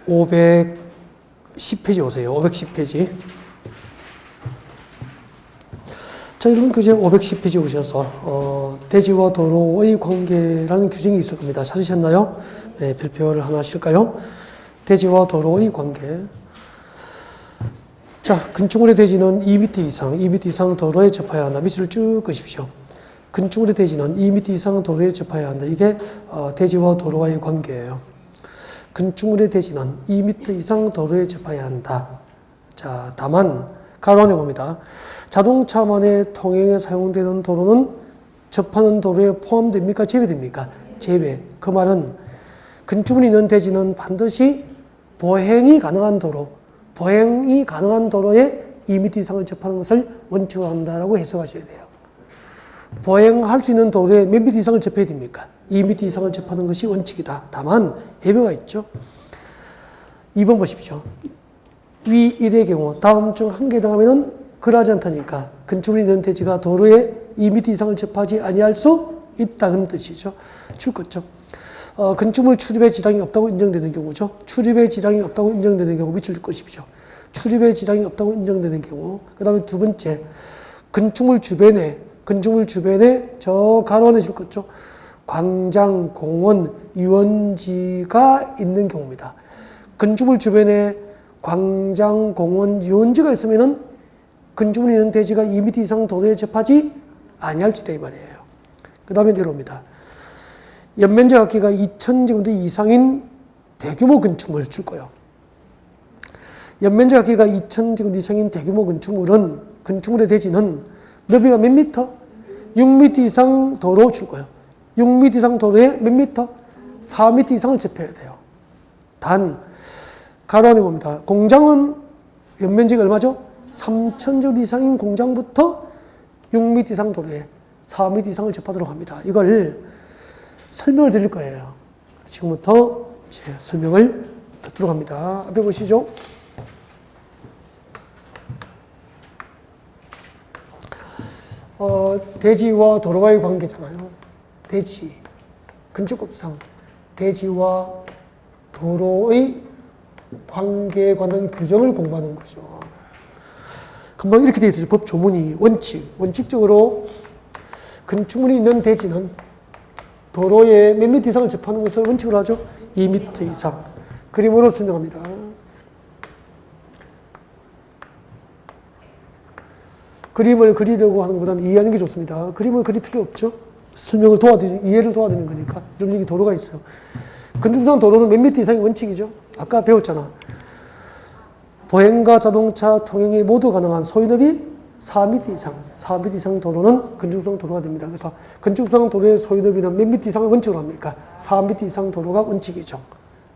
510페이지 오세요. 510페이지. 자, 여러분 교재 510페이지 오셔서 대지와 도로의 관계라는 규정이 있을 겁니다. 찾으셨나요? 네, 별표를 하나 하실까요? 대지와 도로의 관계. 자, 건축물의 대지는 2m 이상 도로에 접해야 한다. 밑으로 쭉 끄십시오. 건축물의 대지는 2m 이상 도로에 접해야 한다. 이게 대지와 도로와의 관계예요. 건축물의 대지는 2m 이상 도로에 접해야 한다. 자, 다만 가로 안에 봅니다. 자동차만의 통행에 사용되는 도로는 접하는 도로에 포함됩니까? 제외됩니까? 제외. 그 말은 건축물이 있는 대지는 반드시 보행이 가능한 도로에 2m 이상을 접하는 것을 원칙으로 한다라고 해석하셔야 돼요. 보행할 수 있는 도로에 몇 m 이상을 접해야 됩니까? 2m 이상을 접하는 것이 원칙이다. 다만 예외가 있죠. 2번 보십시오. 위 1의 경우 다음 중 한 개 해당하면 그러하지 않다니까 건축물이 있는 대지가 도로에 2m 이상을 접하지 아니할 수 있다 그런 뜻이죠. 줄것죠. 건축물 출입에 지장이 없다고 인정되는 경우죠. 출입에 지장이 없다고 인정되는 경우 밑줄 긋으십시오. 출입에 지장이 없다고 인정되는 경우. 그 다음에 두 번째, 건축물 주변에 저 가로 안에 줄 것죠. 광장, 공원, 유원지가 있는 경우입니다. 건축물 주변에 광장, 공원, 유원지가 있으면은 건축물이 있는 대지가 2m 이상 도로에 접하지 아니할 수 있다 이 말이에요. 그 다음에 내려옵니다. 연면적 합계가 2000제곱미터 이상인 대규모 건축물 줄 거예요. 연면적 합계가 2000제곱미터 이상인 대규모 건축물의 대지는 너비가 몇 미터? 6m 이상 도로 줄 거예요. 6m 이상 도로에 몇 미터? 4m 이상을 접해야 돼요. 단, 가로 안에 봅니다. 공장은 연면적이 얼마죠? 3000제곱 이상인 공장부터 6m 이상 도로에 4m 이상을 접하도록 합니다. 이걸 설명을 드릴 거예요. 지금부터 이제 설명을 듣도록 합니다. 앞에 보시죠. 대지와 도로와의 관계잖아요. 대지, 건축법상 대지와 도로의 관계에 관한 규정을 공부하는 거죠. 금방 이렇게 되어 있어요. 법 조문이 원칙적으로 건축물이 있는 대지는 도로에 몇 미터 이상을 접하는 것을 원칙으로 하죠. 2m 이상. 그림으로 설명합니다. 그림을 그리려고 하는 것보다는 이해하는 게 좋습니다. 그림을 그릴 필요 없죠. 설명을 이해를 도와드리는 거니까. 이런 여기 도로가 있어요. 건축상 도로는 몇 미터 이상이 원칙이죠. 아까 배웠잖아. 보행과 자동차 통행이 모두 가능한 소유너비 4m 이상 도로는 건축성 도로가 됩니다. 그래서 건축성 도로의 소유너비는 몇 미터 이상을 원칙으로 합니까? 4m 이상 도로가 원칙이죠.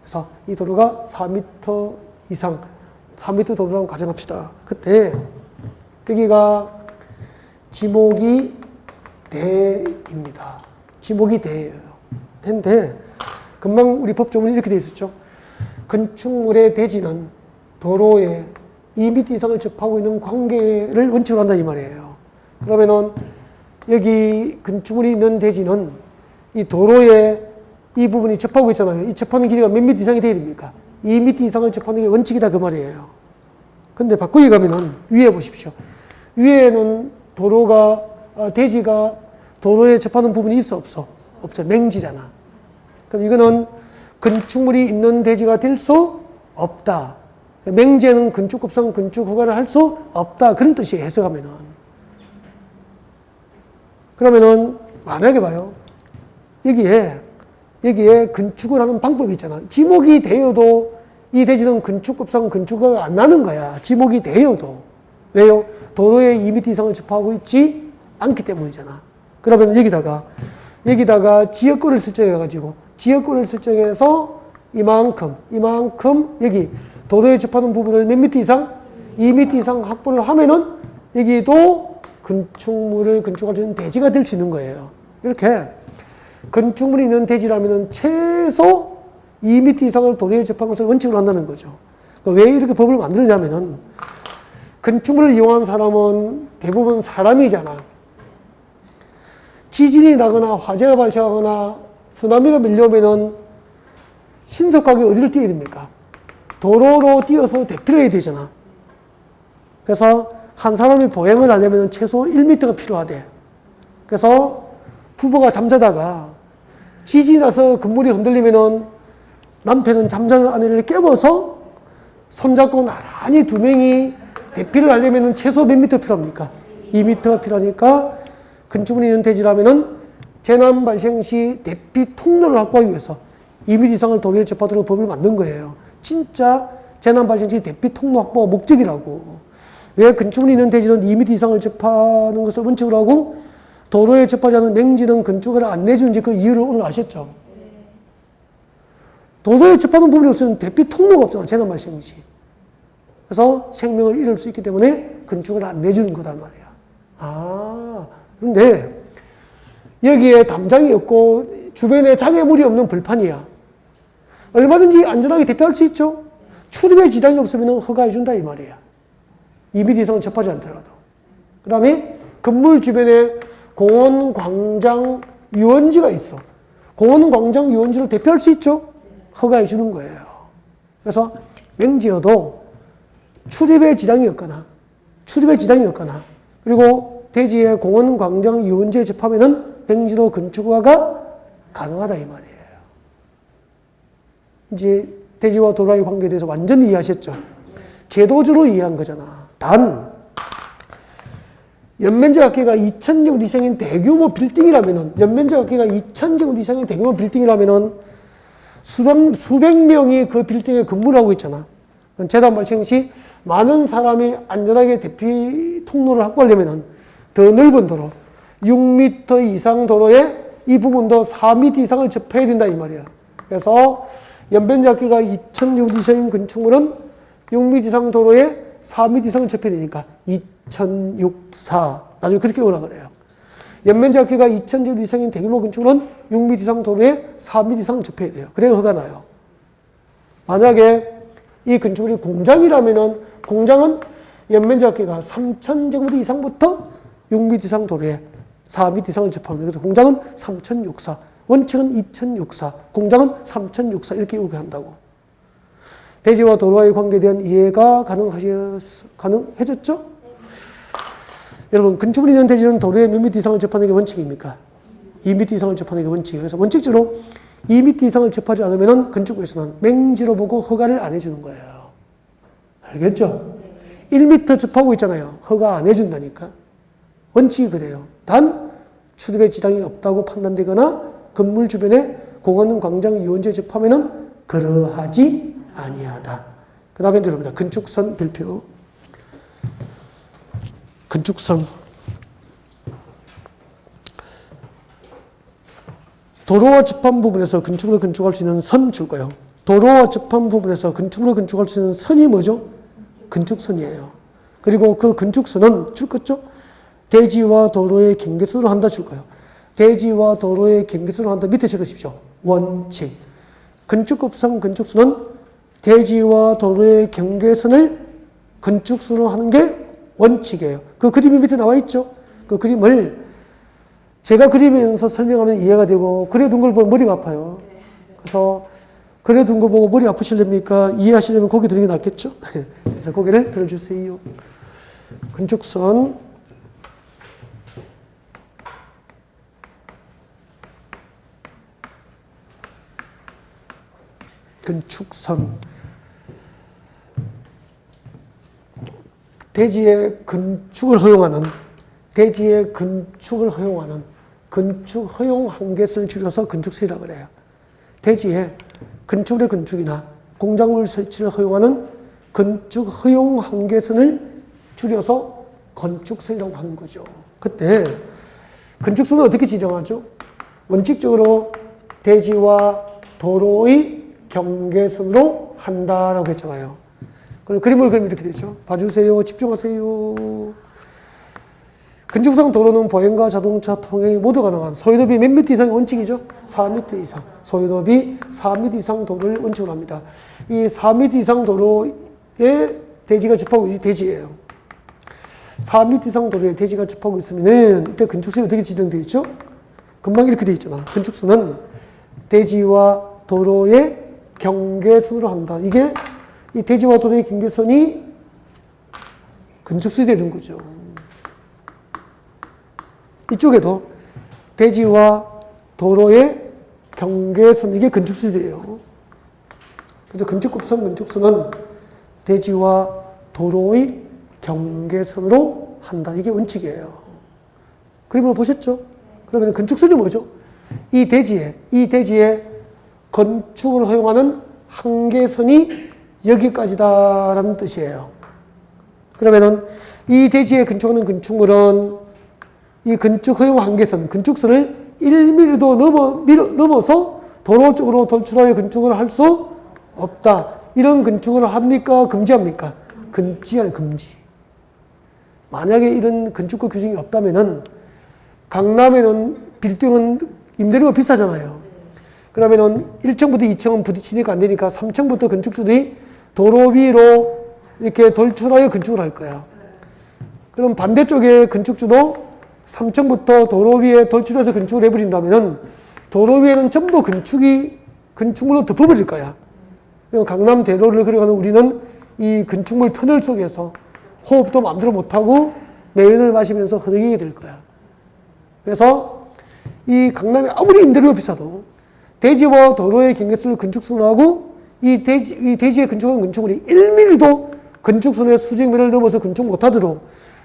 그래서 이 도로가 4m 이상, 4m 도로라고 가정합시다. 그때 여기가 지목이 대입니다. 지목이 대예요. 대인데 금방 우리 법조문이 이렇게 되어 있었죠. 건축물의 대지는 도로에 2m 이상을 접하고 있는 관계를 원칙으로 한다 이 말이에요. 그러면은 여기 건축물이 있는 대지는 이 도로에 이 부분이 접하고 있잖아요. 이 접하는 길이가 몇 미터 이상이 돼야 됩니까? 2m 이상을 접하는 게 원칙이다 그 말이에요. 근데 바꾸기 가면은 위에 보십시오. 위에는 대지가 도로에 접하는 부분이 있어 없어? 없죠. 맹지잖아. 그럼 이거는 건축물이 있는 대지가 될 수 없다. 맹지에는 건축법상 건축 허가를 할 수 없다. 그런 뜻이에요. 해석하면은. 그러면은 만약에 봐요. 여기에 건축을 하는 방법이 있잖아. 지목이 되어도 이 대지는 건축법상 건축허가가 안 나는 거야. 지목이 되어도. 왜요? 도로에 2m 이상을 접하고 있지 않기 때문이잖아. 그러면 여기다가 지역권을 설정해가지고 지역권을 설정해서 이만큼 여기 도로에 접하는 부분을 몇 미터 이상? 2m 이상 확보를 하면은 여기도 건축물을 건축할 수 있는 대지가 될 수 있는 거예요. 이렇게 건축물이 있는 대지라면은 최소 2m 이상을 도로에 접한 것을 원칙으로 한다는 거죠. 왜 이렇게 법을 만들냐면은 건축물을 이용하는 사람은 대부분 사람이잖아. 지진이 나거나 화재가 발생하거나 쓰나미가 밀려오면은 신속하게 어디를 뛰어야 됩니까? 도로로 뛰어서 대피를 해야 되잖아. 그래서 한 사람이 보행을 하려면 최소 1m가 필요하대. 그래서 부부가 잠자다가 지진이 나서 건물이 흔들리면은 남편은 잠자는 아내를 깨워서 손잡고 나란히 두 명이 대피를 하려면 최소 몇 미터 필요합니까? 2m가 필요하니까 건축물이 있는 대지라면은 재난 발생 시 대피 통로를 확보하기 위해서 2m 이상을 도로에 접하도록 법을 만든 거예요. 진짜 재난 발생 시 대피 통로 확보가 목적이라고. 왜 건축물이 있는 대지는 2m 이상을 접하는 것을 원칙으로 하고 도로에 접하지 않은 맹지는 건축을 안 내주는지 그 이유를 오늘 아셨죠? 도로에 접하는 부분이 없으면 대피 통로가 없잖아, 재난 발생 시. 그래서 생명을 잃을 수 있기 때문에 건축을 안 내주는 거란 말이야. 아, 그런데 여기에 담장이 없고 주변에 장애물이 없는 벌판이야. 얼마든지 안전하게 대피할 수 있죠? 출입에 지장이 없으면 허가해준다 이 말이야. 2m 이상은 접하지 않더라도. 그 다음에 건물 주변에 공원, 광장, 유원지가 있어. 공원, 광장, 유원지를 대피할 수 있죠? 허가해주는 거예요. 그래서 맹지여도 출입에 지장이 없거나 그리고 대지에 공원, 광장, 유원지에 접하면은 맹지로 건축허가가 가능하다 이 말이에요. 이제 대지와 도로의 관계에 대해서 완전히 이해하셨죠? 제도적으로 이해한 거잖아. 단 연면적 합계가 2,000제곱 이상인 대규모 빌딩이라면은 수백 명이 그 빌딩에 근무를 하고 있잖아. 재난 발생 시 많은 사람이 안전하게 대피 통로를 확보하려면 더 넓은 도로, 6m 이상 도로에 이 부분도 4m 이상을 접해야 된다 이 말이야. 그래서 연변적 합계가 2,000제곱 이상인 건축물은 6m 이상 도로에 4m 이상을 접해야 되니까 2,064 나중에 그렇게 오라 그래요. 연면적 합계가 2,000제곱 이상인 대규모 건축물은 6m 이상 도로에 4m 이상을 접해야 돼요. 그래야 허가 나요. 만약에 이 건축물이 공장이라면은 공장은 연면적 합계가 3,000제곱 이상부터 6m 이상 도로에 4m 이상을 접합니다. 그래서 공장은 3,064, 원칙은 2,064, 공장은 3,064 이렇게 요구한다고. 대지와 도로와의 관계에 대한 이해가 가능해졌죠? 여러분, 건축물이 있는 대지는 도로에 몇 미터 이상을 접하는 게 원칙입니까? 2m 이상을 접하는 게 원칙이에요. 그래서 원칙적으로 2m 이상을 접하지 않으면 건축부에서는 맹지로 보고 허가를 안 해주는 거예요. 알겠죠? 1m 접하고 있잖아요. 허가 안 해준다니까. 원칙이 그래요. 단 출입에 지장이 없다고 판단되거나 건물 주변에 공원, 광장, 유원지에 접하면 그러하지 아니하다. 그 다음에 여러분들 건축선 별표. 건축선. 도로와 접한 부분에서 건축물을 건축할 수 있는 선 줄 거예요. 도로와 접한 부분에서 건축물을 건축할 수 있는 선이 뭐죠? 건축선이에요. 그리고 그 건축선은 줄 거죠? 대지와 도로의 경계선으로 한다 줄 거예요. 대지와 도로의 경계선으로 한다. 밑에 적으십시오. 원칙. 건축법상 건축선은 대지와 도로의 경계선을 건축선으로 하는 게 원칙이에요. 그 그림이 밑에 나와 있죠? 그 그림을 제가 그리면서 설명하면 이해가 되고 그려둔 걸 보면 머리가 아파요. 그래서 그려둔 거 보고 머리 아프시렵니까? 이해하시려면 고개 드는 게 낫겠죠? 그래서 고개를 들어주세요. 건축선. 건축선. 대지의 건축을 허용하는 건축 허용 한계선을 줄여서 건축선이라고 그래요. 대지에 건축물의 건축이나 공작물 설치를 허용하는 건축 허용 한계선을 줄여서 건축선이라고 하는 거죠. 그때 건축선은 어떻게 지정하죠? 원칙적으로 대지와 도로의 경계선으로 한다라고 했잖아요. 그럼 그림을 그리면 이렇게 되죠. 봐주세요. 집중하세요. 건축상 도로는 보행과 자동차 통행이 모두 가능한 소유높이 몇 미터 이상이 원칙이죠? 4m 이상. 소유높이 4m 이상 도로를 원칙으로 합니다. 이 4m 이상 도로에 대지가 접하고 있는 대지예요. 4m 이상 도로에 대지가 접하고 있으면은 이때 건축선이 어떻게 지정되어 있죠? 금방 이렇게 되어 있잖아. 건축선은 대지와 도로의 경계선으로 한다. 이게 이 대지와 도로의 경계선이 건축술이 되는 거죠. 이쪽에도 대지와 도로의 경계선, 이게 건축술이에요. 그래서 건축급선, 대지와 도로의 경계선으로 한다. 이게 원칙이에요. 그림을 보셨죠? 그러면 건축술이 뭐죠? 이 대지에 건축을 허용하는 한계선이 여기까지다라는 뜻이에요. 그러면은 이 대지에 건축하는 건축물은 이 건축 허용 한계선, 건축선을 1mm도 넘어서 도로 쪽으로 돌출하여 건축을 할 수 없다. 이런 건축을 합니까? 금지합니까? 금지. 만약에 이런 건축법 규정이 없다면은 강남에는 빌딩은 임대료가 비싸잖아요. 그러면은 1층부터 2층은 부딪히니까 안 되니까 3층부터 건축주들이 도로 위로 이렇게 돌출하여 건축을 할 거야. 그럼 반대쪽에 건축주도 3층부터 도로 위에 돌출해서 건축을 해버린다면은 도로 위에는 전부 건축물로 덮어버릴 거야. 강남 대로를 걸어가는 우리는 이 건축물 터널 속에서 호흡도 마음대로 못하고 매연을 마시면서 허덕이게 될 거야. 그래서 이 강남에 아무리 임대료가 비싸도 대지와 도로의 경계선을 건축선하고 이 대지에 건축하는 건축물이 1mm도 건축선의 수직면을 넘어서 건축 못하도록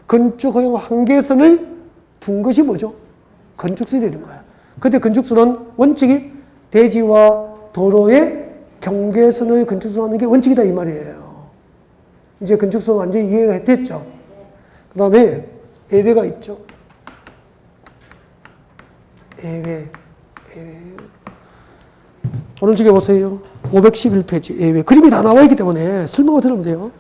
건축 허용 한계선을 둔 것이 뭐죠? 건축선이 되는 거야. 그때 건축선은 원칙이 대지와 도로의 경계선을 건축선하는 게 원칙이다 이 말이에요. 이제 건축선 완전히 이해가 됐죠? 그 다음에 예외가 있죠. 예외. 오른쪽에 보세요. 511페이지 예외. 그림이 다 나와 있기 때문에 설명을 들으면 돼요.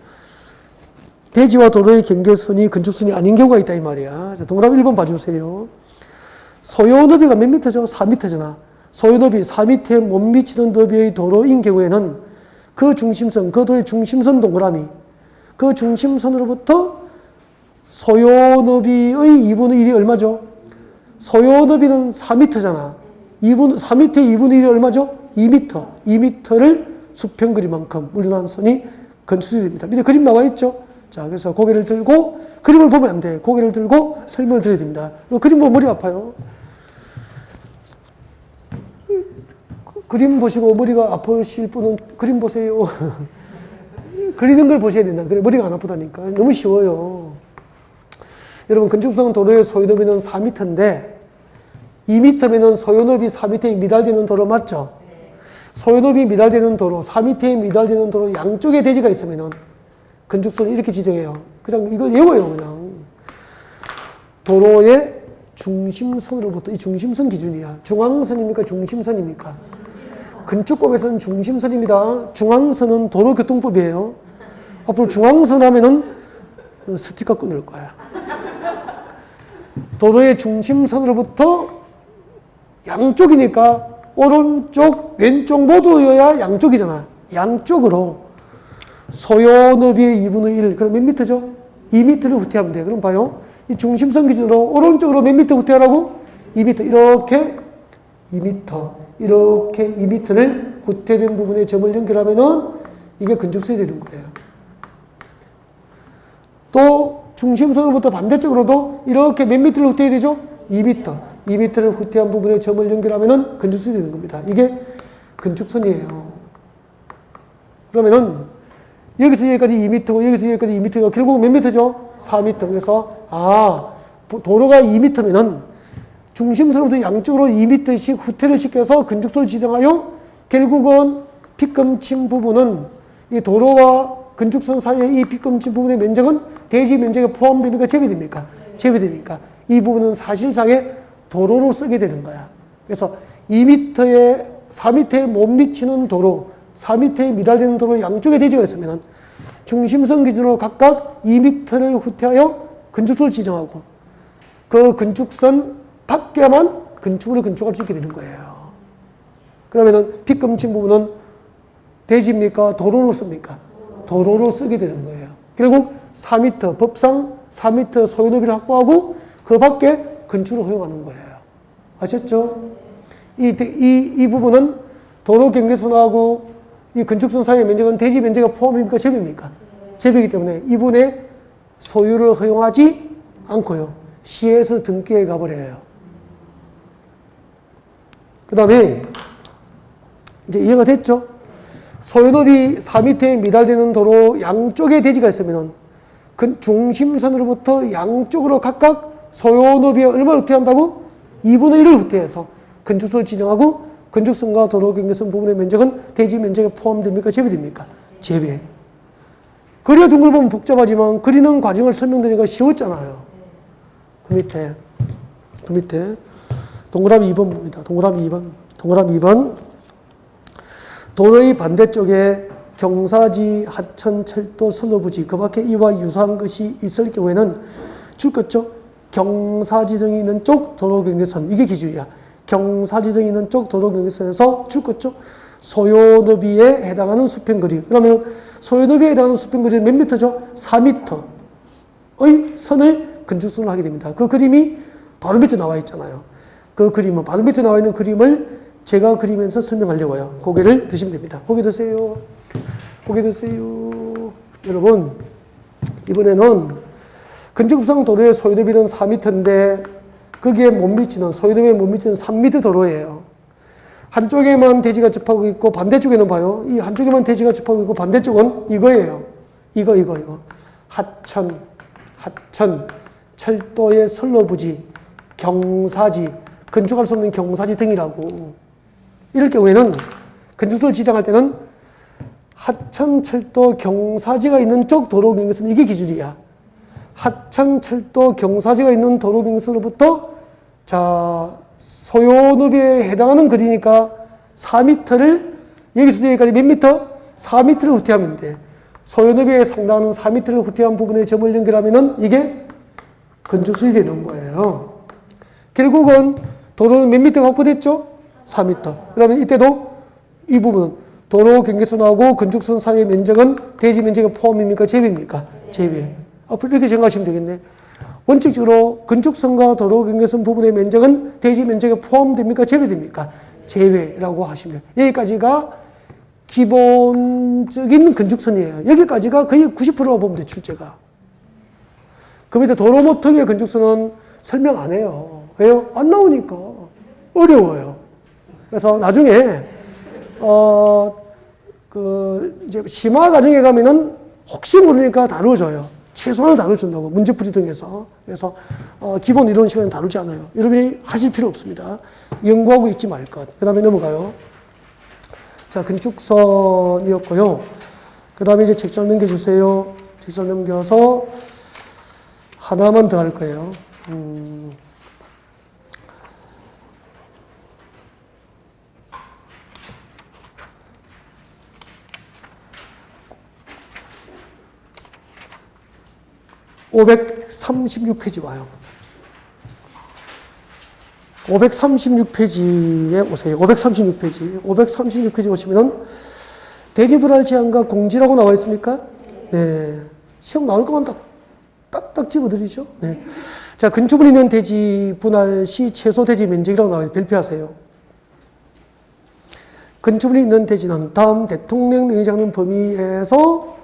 대지와 도로의 경계선이 건축선이 아닌 경우가 있다 이 말이야. 자, 동그라미 1번 봐주세요. 소요 너비가 몇 미터죠? 4미터잖아. 소요 너비 4미터에 못 미치는 너비의 도로인 경우에는 그 중심선, 그 도로의 중심선 동그라미, 그 중심선으로부터 소요 너비의 2분의 1이 얼마죠? 소요 너비는 4미터잖아. 4미터의 2분의 1이 얼마죠? 2미터. 2미터를 수평거리만큼 물러난 선이 건축선이 됩니다. 밑에 그림 나와 있죠? 자, 그래서 고개를 들고, 그림을 보면 안 돼. 고개를 들고 설명을 드려야 됩니다. 그림 보면 머리 아파요. 그림 보시고 머리가 아프실 분은 그림 보세요. 그리는 걸 보셔야 된다. 그래, 머리가 안 아프다니까. 너무 쉬워요. 여러분, 건축성 도로의 소요너비는 4m인데, 2m면은 소요너비 4m에 미달되는 도로 맞죠? 소요너비 미달되는 도로, 4m에 미달되는 도로 양쪽에 대지가 있으면은 건축선을 이렇게 지정해요. 그냥 이걸 외워요, 그냥. 도로의 중심선으로부터, 이 중심선 기준이야. 중앙선입니까? 중심선입니까? 건축법에서는 중심선입니다. 중앙선은 도로교통법이에요. 앞으로 중앙선 하면은 스티커 끊을 거야. 도로의 중심선으로부터 양쪽이니까 오른쪽, 왼쪽 모두여야 양쪽이잖아. 양쪽으로 소요 너비의 2분의 1, 그럼 몇 미터죠? 2미터를 후퇴하면 돼. 그럼 봐요. 이 중심선 기준으로 오른쪽으로 몇 미터 후퇴하라고? 2미터. 이렇게 2미터. 이렇게 2미터를 후퇴된 부분에 점을 연결하면은 이게 건축선이 되는 거예요. 또 중심선으로부터 반대쪽으로도 이렇게 몇 미터를 후퇴해야 되죠? 2미터. 2미터를 후퇴한 부분에 점을 연결하면은 건축선이 되는 겁니다. 이게 건축선이에요. 그러면은 여기서 여기까지 2미터고 여기서 여기까지 2미터가 결국 몇 미터죠? 4미터. 그래서 도로가 2미터면은 중심선부터 양쪽으로 2미터씩 후퇴를 시켜서 건축선을 지정하여 결국은 빗금친 부분은 이 도로와 건축선 사이의 이 빗금친 부분의 면적은 대지 면적에 포함됩니까? 제외됩니까? 제외됩니까? 이 부분은 사실상의 도로로 쓰게 되는 거야. 그래서 4미터에 못 미치는 도로, 4미터에 미달되는 도로 양쪽에 대지가 있으면 중심선 기준으로 각각 2미터를 후퇴하여 건축선을 지정하고 그 건축선 밖에만 건축물을 건축할 수 있게 되는 거예요. 그러면은 빗금친 부분은 대지입니까? 도로로 씁니까? 도로로 쓰게 되는 거예요. 결국 4미터, 법상 4미터 소요너비를 확보하고 그 밖에 건축을 허용하는 거예요. 아셨죠? 이 부분은 도로 경계선하고 이 건축성 사용의 면적은 대지 면적이 포함입니까? 제비입니까? 제비이기 때문에 이분의 소유를 허용하지 않고요. 시에서 등기에 가버려요. 그 다음에 이제 이해가 됐죠? 소유업이 4m에 미달되는 도로 양쪽에 대지가 있으면 중심선으로부터 양쪽으로 각각 소유업이 얼마를 후퇴한다고? 2분의 1을 후퇴해서 건축성을 지정하고 건축성과 도로 경계선 부분의 면적은 대지 면적에 포함됩니까? 제외됩니까? 제외. 그려둔 걸 보면 복잡하지만 그리는 과정을 설명드리니까 쉬웠잖아요. 그 밑에 동그라미 2번 봅니다. 동그라미 2번. 도로의 반대쪽에 경사지, 하천, 철도, 선로부지 그 밖에 이와 유사한 것이 있을 경우에는 줄 것죠. 경사지 등이 있는 쪽 도로 경계선 이게 기준이야. 경사지 등이 있는 쪽 도로 경계선에서 줄 것죠. 소요너비에 해당하는 수평거리. 그러면 소요너비에 해당하는 수평거리는 몇 미터죠? 4미터의 선을 건축선을 하게 됩니다. 그 그림이 바로 밑에 나와 있잖아요. 그 그림은 바로 밑에 나와 있는 그림을 제가 그리면서 설명하려고요. 고개를 드시면 됩니다. 고개 드세요. 고개 드세요. 여러분, 이번에는 건축상 도로의 소유너비는 4m인데 거기에 못 미치는, 소유너비에 못 미치는 3m 도로예요. 한쪽에만 대지가 접하고 있고 반대쪽에는 봐요. 이 한쪽에만 대지가 접하고 있고 반대쪽은 이거예요. 이거. 하천, 철도의 선로부지, 경사지, 건축할 수 없는 경사지 등이라고. 이럴 경우에는 건축소를 지정할 때는 하천, 철도, 경사지가 있는 쪽 도로 경계선 이게 기준이야. 하천, 철도, 경사지가 있는 도로 경계선으로부터 자 소요너비에 해당하는 거리니까 4m를 여기서부터 여기까지 몇 미터? 4m를 후퇴하면 돼. 소요너비에 상당하는 4m를 후퇴한 부분에 점을 연결하면은 이게 건축술이 되는 거예요. 결국은 도로는 몇 미터가 확보됐죠? 4m. 그러면 이때도 이 부분은 도로 경계선하고 건축선 사이의 면적은 대지 면적의 포함입니까? 제외입니까? 제외. 앞으로 이렇게 생각하시면 되겠네. 원칙적으로 건축선과 도로 경계선 부분의 면적은 대지 면적에 포함됩니까? 제외됩니까? 제외라고 하시면 돼요. 여기까지가 기본적인 건축선이에요. 여기까지가 거의 90%라고 보면 돼요, 출제가. 그 밑에 도로 모퉁이의 건축선은 설명 안 해요. 왜요? 안 나오니까. 어려워요. 그래서 나중에, 이제 심화 과정에 가면은 혹시 모르니까 다뤄줘요. 최소한을 다뤄준다고. 문제풀이 등에서. 그래서, 기본 이론 시간은 다루지 않아요. 여러분이 하실 필요 없습니다. 연구하고 있지 말 것. 그 다음에 넘어가요. 자, 건축선이었고요. 그 다음에 이제 책장 넘겨주세요. 책장 넘겨서 하나만 더 할 거예요. 536페이지 와요. 536페이지에 오세요. 536페이지 오시면은 대지 분할 제한과 공지라고 나와 있습니까? 네. 시험 나올 것만 딱 집어드리죠. 네. 자, 건축물 있는 대지 분할 시 최소 대지 면적이라고 나와 있어요. 별표하세요. 건축물이 있는 대지는 다음 대통령 의장님 범위에서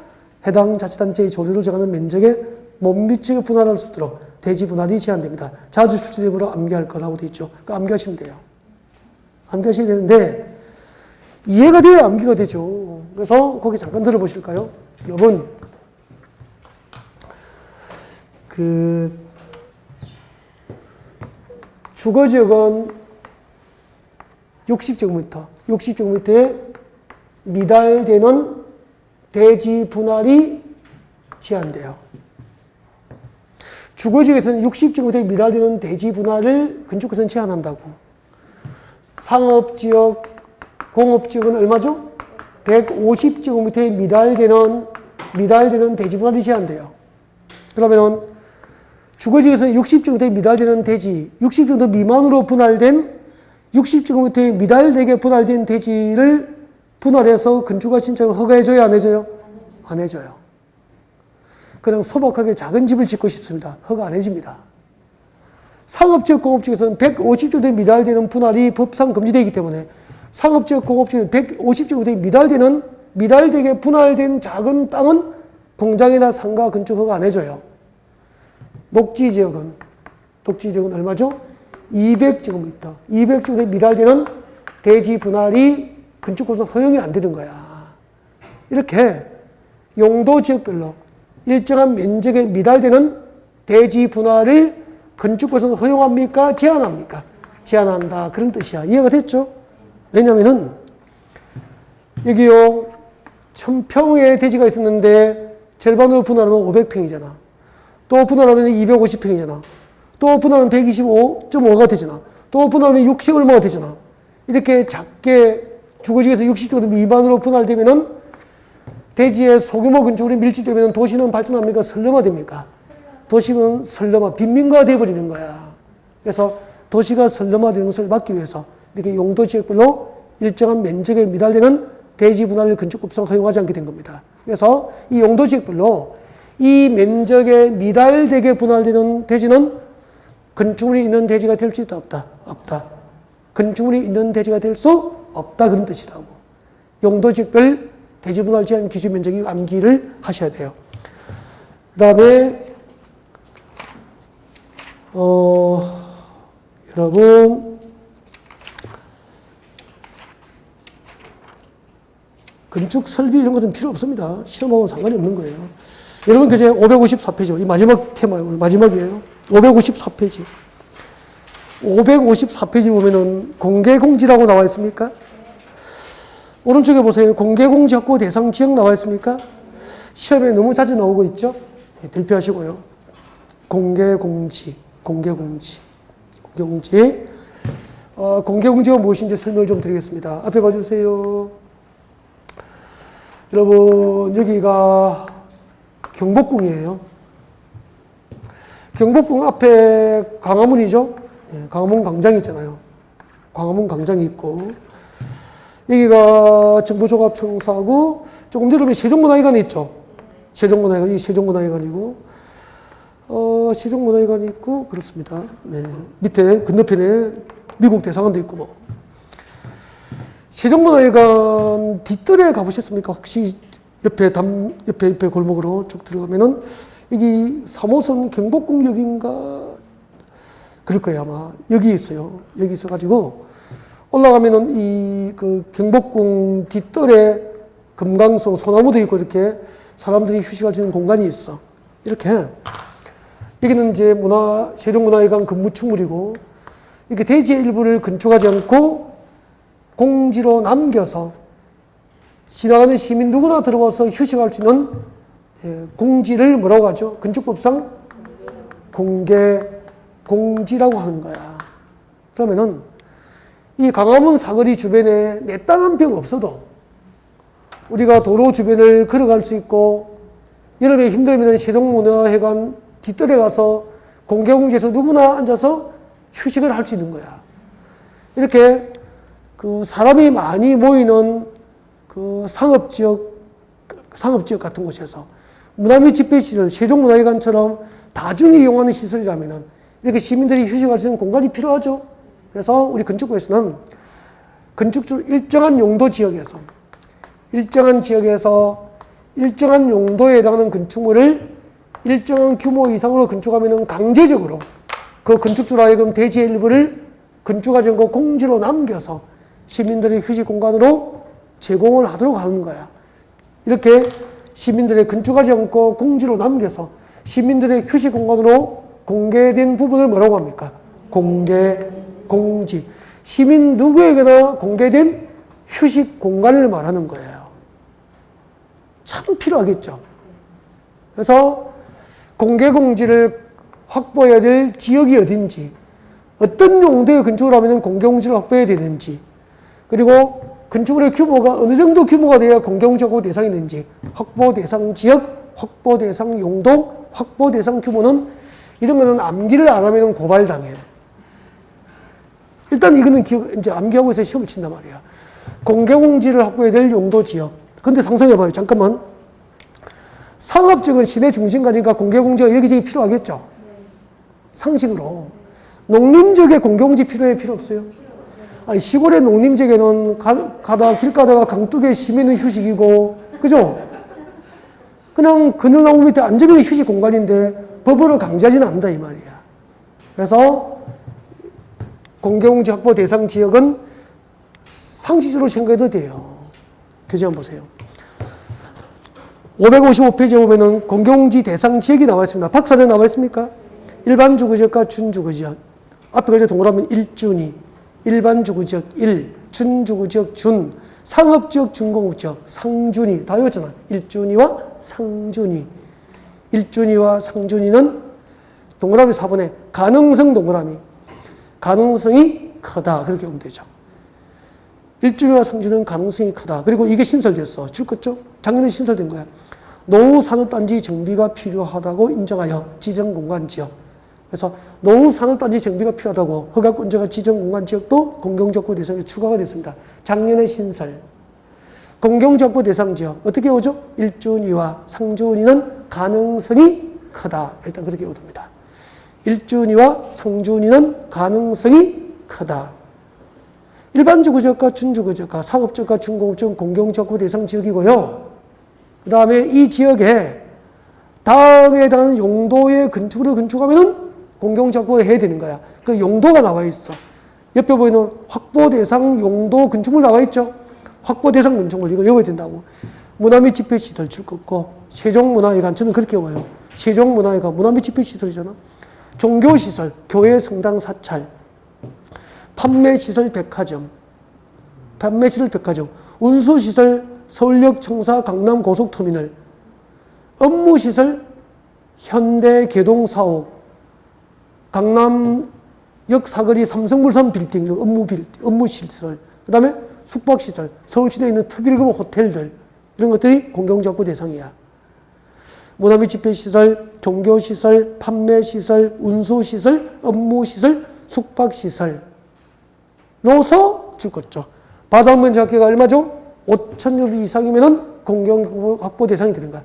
해당 자치단체의 조례를 정하는 면적에 못 미치게 분할할 수 있도록 대지 분할이 제한됩니다. 자주 출제되므로 암기할 거라고 되어 있죠. 그러니까 암기하시면 돼요. 암기하셔야 되는데 이해가 돼야 암기가 되죠. 그래서 거기 잠깐 들어보실까요? 여러분, 주거지역은 60제곱미터에 미달되는 대지 분할이 제한돼요. 주거지역에서는 60제곱미터에 미달되는 대지 분할을 건축에서는 제한한다고. 상업지역, 공업지역은 얼마죠? 150제곱미터에 미달되는 대지 분할이 제한돼요. 그러면 주거지역에서는 60제곱미터에 미달되는 대지, 60제곱미터 미만으로 분할된 60제곱미터에 미달되게 분할된 대지를 분할해서 건축가 신청을 허가해줘요, 안 해줘요? 안 해줘요. 그냥 소박하게 작은 집을 짓고 싶습니다. 허가 안 해줍니다. 상업지역, 공업지역에서는 150제곱미터에 미달되는 분할이 법상 금지되기 때문에 상업지역, 공업지역에 150제곱미터에 미달되는 미달되게 분할된 작은 땅은 공장이나 상가 건축 허가 안 해줘요. 녹지지역은 얼마죠? 200제곱미터. 200제곱미터 미달되는 대지 분할이 건축법상 허용이 안 되는 거야. 이렇게 용도 지역별로 일정한 면적에 미달되는 대지 분할을 건축법상 허용합니까? 제한합니까? 제한한다. 그런 뜻이야. 이해가 됐죠? 왜냐면은 여기요 1000평의 대지가 있었는데 절반으로 분할하면 500평이잖아. 또 분할하면 250평이잖아. 또 분할하면 125.5가 되잖아. 또 분할하면 60 얼마가 되잖아. 이렇게 작게 주거지에서 60제곱 미만으로 분할되면은 대지의 소규모 건축물이 밀집되면 도시는 발전합니까? 설렁화됩니까? 도시는 설렁화, 빈민가가 되어버리는 거야. 그래서 도시가 설렁화되는 것을 막기 위해서 이렇게 용도 지역별로 일정한 면적에 미달되는 대지 분할을 건축법상 허용하지 않게 된 겁니다. 그래서 이 용도 지역별로 이 면적에 미달되게 분할되는 대지는 건축물이 있는 대지가 될 수 있다, 없다? 없다. 건축물이 있는 대지가 될 수 없다. 그런 뜻이라고. 용도 지역별 대지 분할 제한 기준 면적이 암기를 하셔야 돼요. 그 다음에 여러분 건축 설비 이런 것은 필요 없습니다. 시험하고는 상관이 없는 거예요. 여러분 교재 554페이지 이 마지막 테마예요. 오늘 마지막이에요. 554페이지 554페이지 보면은 공개공지라고 나와 있습니까? 오른쪽에 보세요. 공개공지 확보 대상 지역 나와 있습니까? 시험에 너무 자주 나오고 있죠? 네, 발표하시고요. 공개공지. 공개공지가 무엇인지 설명을 좀 드리겠습니다. 앞에 봐주세요. 여러분, 여기가 경복궁이에요. 경복궁 앞에 광화문이죠? 네, 광화문 광장이 있잖아요. 광화문 광장이 있고, 여기가 정부종합청사고, 조금 내려오면 세종문화회관이 있죠? 세종문화회관이 세종문화회관이고, 세종문화회관이 있고, 그렇습니다. 네. 밑에 건너편에 미국 대사관도 있고, 뭐. 세종문화회관 뒷뜰에 가보셨습니까? 혹시 옆에 골목으로 쭉 들어가면은, 여기 3호선 경복궁역인가? 그럴 거예요, 아마. 여기 있어요. 여기 있어가지고, 올라가면은 그 경복궁 뒷뜰에 금강송, 소나무도 있고, 이렇게 사람들이 휴식할 수 있는 공간이 있어. 이렇게. 여기는 이제 세종문화회관 건물축물이고, 이렇게 대지의 일부를 건축하지 않고 공지로 남겨서 지나가는 시민 누구나 들어와서 휴식할 수 있는 공지를 뭐라고 하죠? 건축법상 공지라고 하는 거야. 그러면은 이 광화문 사거리 주변에 내 땅 한 평 없어도 우리가 도로 주변을 걸어갈 수 있고 여름에 힘들면 세종문화회관 뒷뜰에 가서 공개공지에서 누구나 앉아서 휴식을 할 수 있는 거야. 이렇게 그 사람이 많이 모이는 그 상업지역 같은 곳에서 문화 및 집회시설, 세종문화회관처럼 다중이 이용하는 시설이라면은 이렇게 시민들이 휴식할 수 있는 공간이 필요하죠. 그래서 우리 건축부에서는 건축주 일정한 용도 지역에서 일정한 용도에 해당하는 건축물을 일정한 규모 이상으로 건축하면은 강제적으로 그 건축주로 하여금 대지의 일부를 건축하지 않고 공지로 남겨서 시민들의 휴식 공간으로 제공을 하도록 하는 거야. 이렇게 시민들의 건축하지 않고 공지로 남겨서 시민들의 휴식 공간으로 공개된 부분을 뭐라고 합니까? 공지. 시민 누구에게나 공개된 휴식 공간을 말하는 거예요. 참 필요하겠죠. 그래서 공개공지를 확보해야 될 지역이 어딘지, 어떤 용도의 건축을 하면 공개공지를 확보해야 되는지, 그리고 건축물의 규모가 어느 정도 규모가 돼야 공개공지 확보 대상이 되는지, 확보 대상 지역, 확보 대상 용도, 확보 대상 규모는 이런 거는 암기를 안 하면 고발당해요. 일단 이거는 이제 암기하고 있어야 시험을 친단 말이야. 공개공지를 확보해야 될 용도 지역. 근데 상상해봐요. 잠깐만. 상업적인 시내 중심가니까 공개공지가 여기저기 필요하겠죠. 상식으로. 농림지역에 공개공지 필요해? 필요 없어요? 아니, 시골의 농림지역에는 길 가다가 강둑에 쉬면은 휴식이고, 그죠? 그냥 그늘나무 밑에 앉으면 휴식 공간인데 법으로 강제하지는 않는다 이 말이야. 그래서 공개용지 확보 대상 지역은 상식적으로 생각해도 돼요. 교재 한번 보세요. 555페이지에 보면은 공개용지 대상 지역이 나와 있습니다. 박사는 나와 있습니까? 일반 주거지역과 준주거지역. 앞에 글자 동그라미 1준위. 일반 주거지역 1, 준주거지역 준, 상업지역 준공업지역 상준위. 다 외웠잖아. 1준위와 상준위. 1준위와 상준위는 동그라미 4번에 가능성 동그라미. 가능성이 크다. 그렇게 보면 되죠. 1준위와 상준위는 가능성이 크다. 그리고 이게 신설됐어. 줄거죠? 작년에 신설된 거야. 노후 산업단지 정비가 필요하다고 인정하여 지정공간지역. 그래서 노후 산업단지 정비가 필요하다고 허가권자가 지정공간지역도 공경적보 대상에 추가가 됐습니다. 작년에 신설. 공경적보 대상 지역 어떻게 오죠? 1준위와 상준위는 가능성이 크다. 일단 그렇게 오답니다. 1준위와 상준위는 가능성이 크다. 일반 주거지역과 준주거지역과 상업지역과 준공업지역은 공경적보 대상 지역이고요. 그 다음에 이 지역에 다음에 해당하는 용도의 건축물을 건축하면은 공경적보에 해야 되는 거야. 그 용도가 나와 있어. 옆에 보이는 확보 대상 용도 건축물 나와 있죠? 확보 대상 건축물 이거 외워야 된다고. 문화 및 집회시설 줄 거 없고 세종문화회관 저는 그렇게 외워요. 세종문화회관 문화 및 집회시설이잖아. 종교시설 교회 성당 사찰 판매시설 백화점 운수시설 서울역 청사 강남 고속터미널 업무시설 현대개동사옥 강남역 사거리 삼성물산 빌딩 업무시설 그 다음에 숙박시설 서울시내에 있는 특일급 호텔들 이런 것들이 공경적보 대상이야. 문화 및 집회시설, 종교시설, 판매시설, 운수시설, 업무시설, 숙박시설 넣어서 줄 거죠. 바닥면적 합계가 얼마죠? 5,000제곱 이상이면 공경 확보 대상이 되는 거야.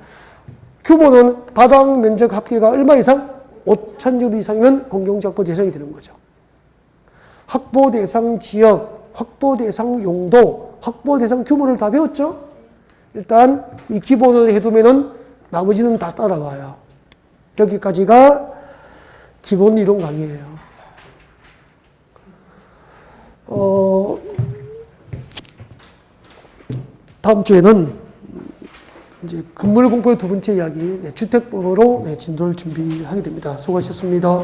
규모는 바닥면적 합계가 얼마 이상? 5,000제곱 이상이면 공경지 확보 대상이 되는 거죠. 확보 대상 지역, 확보 대상 용도, 확보 대상 규모를 다 배웠죠? 일단 이 기본을 해두면은 나머지는 다 따라와요. 여기까지가 기본 이론 강의예요. 다음 주에는 이제 건물 공포의 두 번째 이야기, 주택법으로 진도를 준비하게 됩니다. 수고하셨습니다.